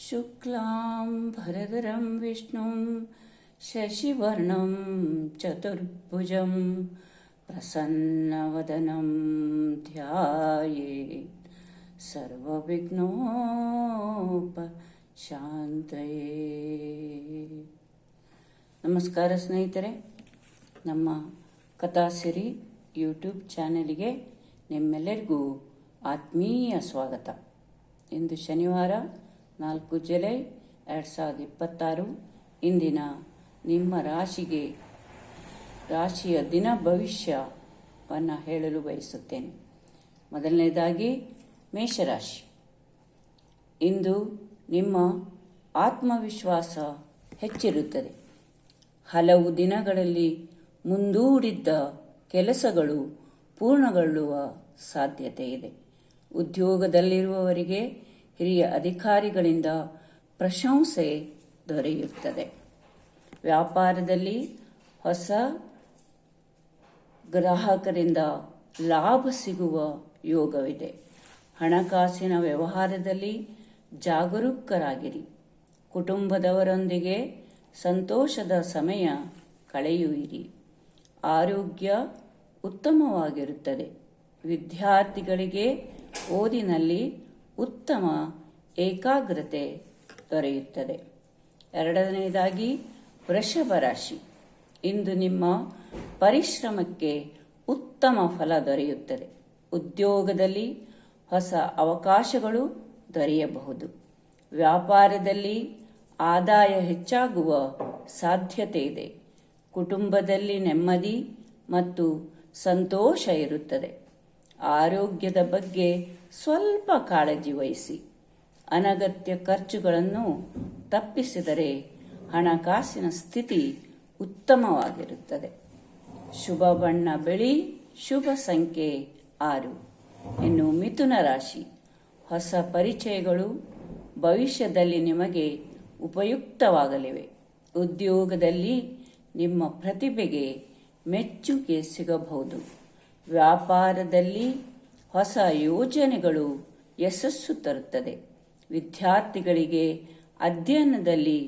शुक्लां भरधरं विष्णुं शशिवर्णं चतुर्भुजं प्रसन्नवदनं ध्यायेत् ಸರ್ವವಿಘ್ನೋಪಶಾಂತಯೇ. ನಮಸ್ಕಾರ ಸ್ನೇಹಿತರೆ, ನಮ್ಮ ಕಥಾಸಿರಿ ಯೂಟ್ಯೂಬ್ ಚಾನೆಲ್ಗೆ ನಿಮ್ಮೆಲ್ಲರಿಗೂ ಆತ್ಮೀಯ ಸ್ವಾಗತ. ಇಂದು ಶನಿವಾರ 4 ಜುಲೈ 2026. ಇಂದಿನ ನಿಮ್ಮ ರಾಶಿಯ ದಿನ ಭವಿಷ್ಯವನ್ನು ಹೇಳಲು ಬಯಸುತ್ತೇನೆ. ಮೊದಲನೇದಾಗಿ ಮೇಷರಾಶಿ. ಇಂದು ನಿಮ್ಮ ಆತ್ಮವಿಶ್ವಾಸ ಹೆಚ್ಚಿರುತ್ತದೆ. ಹಲವು ದಿನಗಳಲ್ಲಿ ಮುಂದೂಡಿದ್ದ ಕೆಲಸಗಳು ಪೂರ್ಣಗೊಳ್ಳುವ ಸಾಧ್ಯತೆ ಇದೆ. ಉದ್ಯೋಗದಲ್ಲಿರುವವರಿಗೆ ಹಿರಿಯ ಅಧಿಕಾರಿಗಳಿಂದ ಪ್ರಶಂಸೆ ದೊರೆಯುತ್ತದೆ. ವ್ಯಾಪಾರದಲ್ಲಿ ಹೊಸ ಗ್ರಾಹಕರಿಂದ ಲಾಭ ಸಿಗುವ ಯೋಗವಿದೆ. ಹಣಕಾಸಿನ ವ್ಯವಹಾರದಲ್ಲಿ ಜಾಗರೂಕರಾಗಿರಿ. ಕುಟುಂಬದವರೊಂದಿಗೆ ಸಂತೋಷದ ಸಮಯ ಕಳೆಯುವಿರಿ. ಆರೋಗ್ಯ ಉತ್ತಮವಾಗಿರುತ್ತದೆ. ವಿದ್ಯಾರ್ಥಿಗಳಿಗೆ ಓದಿನಲ್ಲಿ ಉತ್ತಮ ಏಕಾಗ್ರತೆ ದೊರೆಯುತ್ತದೆ. ಎರಡನೆಯದಾಗಿ ವೃಷಭ ರಾಶಿ. ಇಂದು ನಿಮ್ಮ ಪರಿಶ್ರಮಕ್ಕೆ ಉತ್ತಮ ಫಲ ದೊರೆಯುತ್ತದೆ. ಉದ್ಯೋಗದಲ್ಲಿ ಹೊಸ ಅವಕಾಶಗಳು ದೊರೆಯಬಹುದು. ವ್ಯಾಪಾರದಲ್ಲಿ ಆದಾಯ ಹೆಚ್ಚಾಗುವ ಸಾಧ್ಯತೆ ಇದೆ. ಕುಟುಂಬದಲ್ಲಿ ನೆಮ್ಮದಿ ಮತ್ತು ಸಂತೋಷ ಇರುತ್ತದೆ. ಆರೋಗ್ಯದ ಬಗ್ಗೆ ಸ್ವಲ್ಪ ಕಾಳಜಿ ವಹಿಸಿ. ಅನಗತ್ಯ ಖರ್ಚುಗಳನ್ನು ತಪ್ಪಿಸಿದರೆ ಹಣಕಾಸಿನ ಸ್ಥಿತಿ ಉತ್ತಮವಾಗಿರುತ್ತದೆ. ಶುಭ ಬಣ್ಣ ಬಿಳಿ, ಶುಭ ಸಂಖ್ಯೆ 6. ಇನ್ನು ಮಿಥುನ ರಾಶಿ. ಹೊಸ ಪರಿಚಯಗಳು ಭವಿಷ್ಯದಲ್ಲಿ ನಿಮಗೆ ಉಪಯುಕ್ತವಾಗಲಿವೆ. ಉದ್ಯೋಗದಲ್ಲಿ ನಿಮ್ಮ ಪ್ರತಿಭೆಗೆ ಮೆಚ್ಚುಗೆ ಸಿಗಬಹುದು. ವ್ಯಾಪಾರದಲ್ಲಿ ಹೊಸ ಯೋಜನೆಗಳು ಯಶಸ್ಸು ತರುತ್ತದೆ. ವಿದ್ಯಾರ್ಥಿಗಳಿಗೆ ಅಧ್ಯಯನದಲ್ಲಿ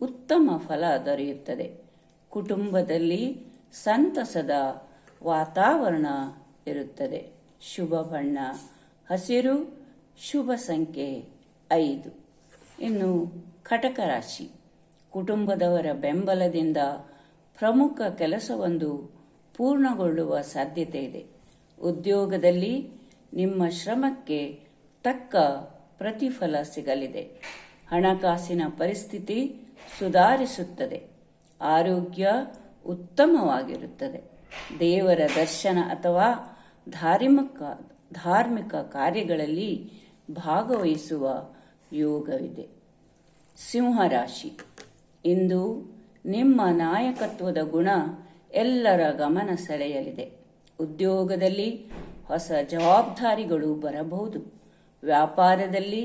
ಉತ್ತಮ ಫಲ ದೊರೆಯುತ್ತದೆ. ಕುಟುಂಬದಲ್ಲಿ ಸಂತಸದ ವಾತಾವರಣ ಇರುತ್ತದೆ. ಶುಭ ಬಣ್ಣ ಹಸಿರು, ಶುಭ ಸಂಖ್ಯೆ 5. ಇನ್ನು ಕಟಕ ರಾಶಿ. ಕುಟುಂಬದವರ ಬೆಂಬಲದಿಂದ ಪ್ರಮುಖ ಕೆಲಸವೊಂದು ಪೂರ್ಣಗೊಳ್ಳುವ ಸಾಧ್ಯತೆ ಇದೆ. ಉದ್ಯೋಗದಲ್ಲಿ ನಿಮ್ಮ ಶ್ರಮಕ್ಕೆ ತಕ್ಕ ಪ್ರತಿಫಲ ಸಿಗಲಿದೆ. ಹಣಕಾಸಿನ ಪರಿಸ್ಥಿತಿ ಸುಧಾರಿಸುತ್ತದೆ. ಆರೋಗ್ಯ ಉತ್ತಮವಾಗಿರುತ್ತದೆ. ದೇವರ ದರ್ಶನ ಅಥವಾ ಧಾರ್ಮಿಕ ಕಾರ್ಯಗಳಲ್ಲಿ ಭಾಗವಹಿಸುವ ಯೋಗವಿದೆ. ಸಿಂಹರಾಶಿ. ಇಂದು ನಿಮ್ಮ ನಾಯಕತ್ವದ ಗುಣ ಎಲ್ಲರ ಗಮನ ಸೆಳೆಯಲಿದೆ. ಉದ್ಯೋಗದಲ್ಲಿ ಹೊಸ ಜವಾಬ್ದಾರಿಗಳು ಬರಬಹುದು. ವ್ಯಾಪಾರದಲ್ಲಿ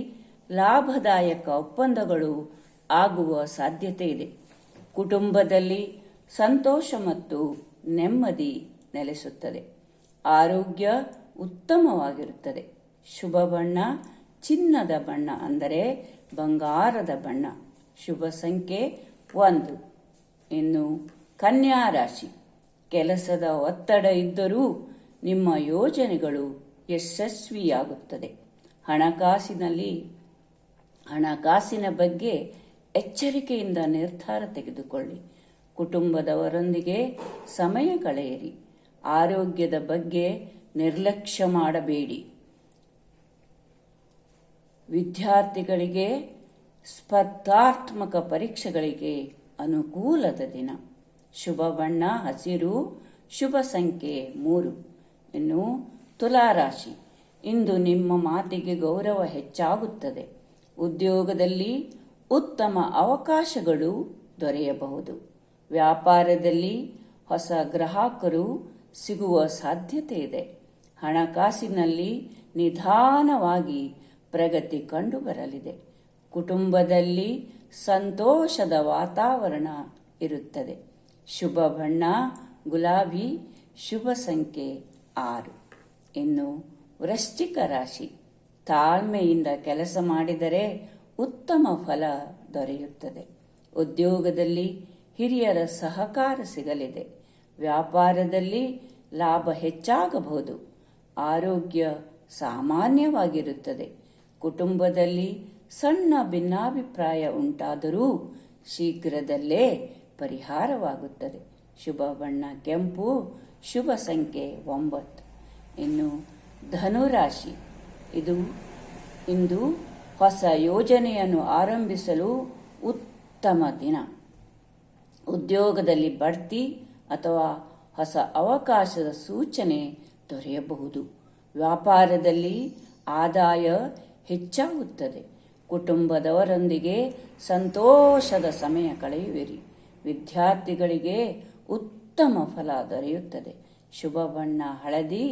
ಲಾಭದಾಯಕ ಒಪ್ಪಂದಗಳು ಆಗುವ ಸಾಧ್ಯತೆ ಇದೆ. ಕುಟುಂಬದಲ್ಲಿ ಸಂತೋಷ ಮತ್ತು ನೆಮ್ಮದಿ ನೆಲೆಸುತ್ತದೆ. ಆರೋಗ್ಯ ಉತ್ತಮವಾಗಿರುತ್ತದೆ. ಶುಭ ಬಣ್ಣ ಚಿನ್ನದ ಬಣ್ಣ, ಅಂದರೆ ಬಂಗಾರದ ಬಣ್ಣ. ಶುಭ ಸಂಖ್ಯೆ 1. ಇನ್ನು ಕನ್ಯಾ ರಾಶಿ. ಕೆಲಸದ ಒತ್ತಡ ಇದ್ದರೂ ನಿಮ್ಮ ಯೋಜನೆಗಳು ಯಶಸ್ವಿಯಾಗುತ್ತದೆ. ಹಣಕಾಸಿನ ಬಗ್ಗೆ ಎಚ್ಚರಿಕೆಯಿಂದ ನಿರ್ಧಾರ ತೆಗೆದುಕೊಳ್ಳಿ. ಕುಟುಂಬದವರೊಂದಿಗೆ ಸಮಯ ಕಳೆಯಿರಿ. ಆರೋಗ್ಯದ ಬಗ್ಗೆ ನಿರ್ಲಕ್ಷ್ಯ ಮಾಡಬೇಡಿ. ವಿದ್ಯಾರ್ಥಿಗಳಿಗೆ ಸ್ಪರ್ಧಾತ್ಮಕ ಪರೀಕ್ಷೆಗಳಿಗೆ ಅನುಕೂಲದ ದಿನ. ಶುಭ ಬಣ್ಣ ಹಸಿರು, ಶುಭ ಸಂಖ್ಯೆ 3. ಇನ್ನು ತುಲಾರಾಶಿ. ಇಂದು ನಿಮ್ಮ ಮಾತಿಗೆ ಗೌರವ ಹೆಚ್ಚಾಗುತ್ತದೆ. ಉದ್ಯೋಗದಲ್ಲಿ ಉತ್ತಮ ಅವಕಾಶಗಳು ದೊರೆಯಬಹುದು. ವ್ಯಾಪಾರದಲ್ಲಿ ಹೊಸ ಗ್ರಾಹಕರು ಸಿಗುವ ಸಾಧ್ಯತೆ ಇದೆ. ಹಣಕಾಸಿನಲ್ಲಿ ನಿಧಾನವಾಗಿ ಪ್ರಗತಿ ಕಂಡುಬರಲಿದೆ. ಕುಟುಂಬದಲ್ಲಿ ಸಂತೋಷದ ವಾತಾವರಣ ಇರುತ್ತದೆ. ಶುಭ ಬಣ್ಣ ಗುಲಾಬಿ, ಶುಭ ಸಂಖ್ಯೆ 6. ಇನ್ನು ವೃಶ್ಚಿಕ ರಾಶಿ. ತಾಳ್ಮೆಯಿಂದ ಕೆಲಸ ಮಾಡಿದರೆ ಉತ್ತಮ ಫಲ ದೊರೆಯುತ್ತದೆ. ಉದ್ಯೋಗದಲ್ಲಿ ಹಿರಿಯರ ಸಹಕಾರ ಸಿಗಲಿದೆ. ವ್ಯಾಪಾರದಲ್ಲಿ ಲಾಭ ಹೆಚ್ಚಾಗಬಹುದು. ಆರೋಗ್ಯ ಸಾಮಾನ್ಯವಾಗಿರುತ್ತದೆ. ಕುಟುಂಬದಲ್ಲಿ ಸಣ್ಣ ಭಿನ್ನಾಭಿಪ್ರಾಯ ಉಂಟಾದರೂ ಶೀಘ್ರದಲ್ಲೇ ಪರಿಹಾರವಾಗುತ್ತದೆ. ಶುಭ ಬಣ್ಣ ಕೆಂಪು, ಶುಭ ಸಂಖ್ಯೆ 9. ಇನ್ನು ಧನುರಾಶಿ, ಇಂದು ಹೊಸ ಯೋಜನೆಯನ್ನು ಆರಂಭಿಸಲು ಉತ್ತಮ ದಿನ. ಉದ್ಯೋಗದಲ್ಲಿ ಬಡ್ತಿ ಅಥವಾ ಹೊಸ ಅವಕಾಶದ ಸೂಚನೆ ದೊರೆಯಬಹುದು. ವ್ಯಾಪಾರದಲ್ಲಿ ಆದಾಯ ಹೆಚ್ಚಾಗುತ್ತದೆ. ಕುಟುಂಬದವರೊಂದಿಗೆ ಸಂತೋಷದ ಸಮಯ ಕಳೆಯುವಿರಿ. ವಿದ್ಯಾರ್ಥಿಗಳಿಗೆ ಉತ್ತಮ ಫಲ ದೊರೆಯುತ್ತದೆ. ಶುಭ ಬಣ್ಣ ಹಳದಿ,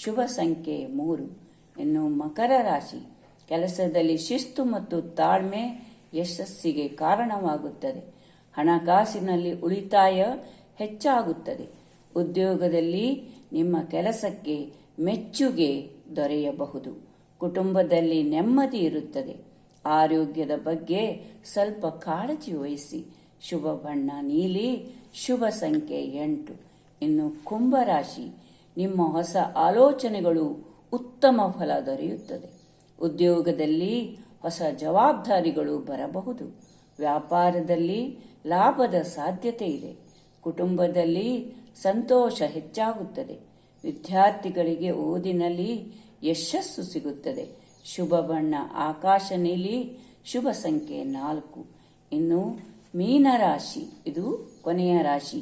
ಶುಭ ಸಂಖ್ಯೆ 3. ಇನ್ನು ಮಕರ ರಾಶಿ, ಕೆಲಸದಲ್ಲಿ ಶಿಸ್ತು ಮತ್ತು ತಾಳ್ಮೆ ಯಶಸ್ಸಿಗೆ ಕಾರಣವಾಗುತ್ತದೆ. ಹಣಕಾಸಿನಲ್ಲಿ ಉಳಿತಾಯ ಹೆಚ್ಚಾಗುತ್ತದೆ. ಉದ್ಯೋಗದಲ್ಲಿ ನಿಮ್ಮ ಕೆಲಸಕ್ಕೆ ಮೆಚ್ಚುಗೆ ದೊರೆಯಬಹುದು. ಕುಟುಂಬದಲ್ಲಿ ನೆಮ್ಮದಿ ಇರುತ್ತದೆ. ಆರೋಗ್ಯದ ಬಗ್ಗೆ ಸ್ವಲ್ಪ ಕಾಳಜಿ ವಹಿಸಿ. ಶುಭ ಬಣ್ಣ ನೀಲಿ, ಶುಭ ಸಂಖ್ಯೆ 8. ಇನ್ನು ಕುಂಭರಾಶಿ, ನಿಮ್ಮ ಹೊಸ ಆಲೋಚನೆಗಳು ಉತ್ತಮ ಫಲ ದೊರೆಯುತ್ತದೆ. ಉದ್ಯೋಗದಲ್ಲಿ ಹೊಸ ಜವಾಬ್ದಾರಿಗಳು ಬರಬಹುದು. ವ್ಯಾಪಾರದಲ್ಲಿ ಲಾಭದ ಸಾಧ್ಯತೆ ಇದೆ. ಕುಟುಂಬದಲ್ಲಿ ಸಂತೋಷ ಹೆಚ್ಚಾಗುತ್ತದೆ. ವಿದ್ಯಾರ್ಥಿಗಳಿಗೆ ಓದಿನಲ್ಲಿ ಯಶಸ್ಸು ಸಿಗುತ್ತದೆ. ಶುಭ ಬಣ್ಣ ಆಕಾಶ ನೀಲಿ, ಶುಭ ಸಂಖ್ಯೆ 4. ಇನ್ನು ಮೀನರಾಶಿ, ಇದು ಕೊನೆಯ ರಾಶಿ.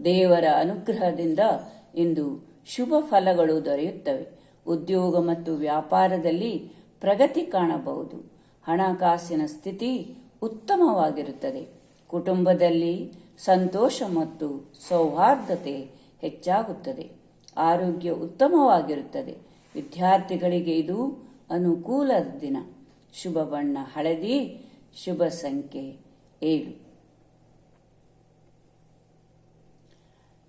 ದೇವರ ಅನುಗ್ರಹದಿಂದ ಇಂದು ಶುಭ ಫಲಗಳು ದೊರೆಯುತ್ತವೆ. ಉದ್ಯೋಗ ಮತ್ತು ವ್ಯಾಪಾರದಲ್ಲಿ ಪ್ರಗತಿ ಕಾಣಬಹುದು. ಹಣಕಾಸಿನ ಸ್ಥಿತಿ ಉತ್ತಮವಾಗಿರುತ್ತದೆ. ಕುಟುಂಬದಲ್ಲಿ ಸಂತೋಷ ಮತ್ತು ಸೌಹಾರ್ದತೆ ಹೆಚ್ಚಾಗುತ್ತದೆ. ಆರೋಗ್ಯ ಉತ್ತಮವಾಗಿರುತ್ತದೆ. ವಿದ್ಯಾರ್ಥಿಗಳಿಗೆ ಇದು ಅನುಕೂಲದ ದಿನ. ಶುಭ ಬಣ್ಣ ಹಳದಿ, ಶುಭ ಸಂಖ್ಯೆ 7.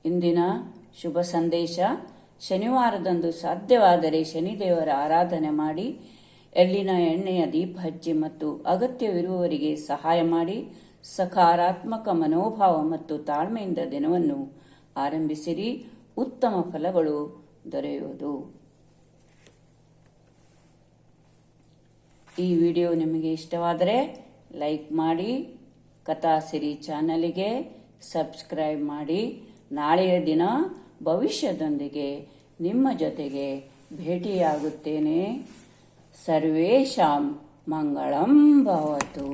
ಇಂದಿನ ಶುಭ ಸಂದೇಶ: ಶನಿವಾರದಂದು ಸಾಧ್ಯವಾದರೆ ಶನಿದೇವರ ಆರಾಧನೆ ಮಾಡಿ, ಎಳ್ಳಿನ ಎಣ್ಣೆಯ ದೀಪ ಹಚ್ಚಿ ಮತ್ತು ಅಗತ್ಯವಿರುವವರಿಗೆ ಸಹಾಯ ಮಾಡಿ. ಸಕಾರಾತ್ಮಕ ಮನೋಭಾವ ಮತ್ತು ತಾಳ್ಮೆಯಿಂದ ದಿನವನ್ನು ಆರಂಭಿಸಿರಿ. ಉತ್ತಮ ಫಲಗಳು ದೊರೆಯುವುದು. ಈ ವಿಡಿಯೋ ನಿಮಗೆ ಇಷ್ಟವಾದರೆ ಲೈಕ್ ಮಾಡಿ, ಕಥಾಸಿರಿ ಚಾನಲಿಗೆ ಸಬ್ಸ್ಕ್ರೈಬ್ ಮಾಡಿ. ನಾಳೆಯ ದಿನ ಭವಿಷ್ಯದೊಂದಿಗೆ ನಿಮ್ಮ ಜೊತೆಗೆ ಭೇಟಿಯಾಗುತ್ತೇನೆ. ಸರ್ವೇಷಾಂ ಮಂಗಳಂ ಭವತು.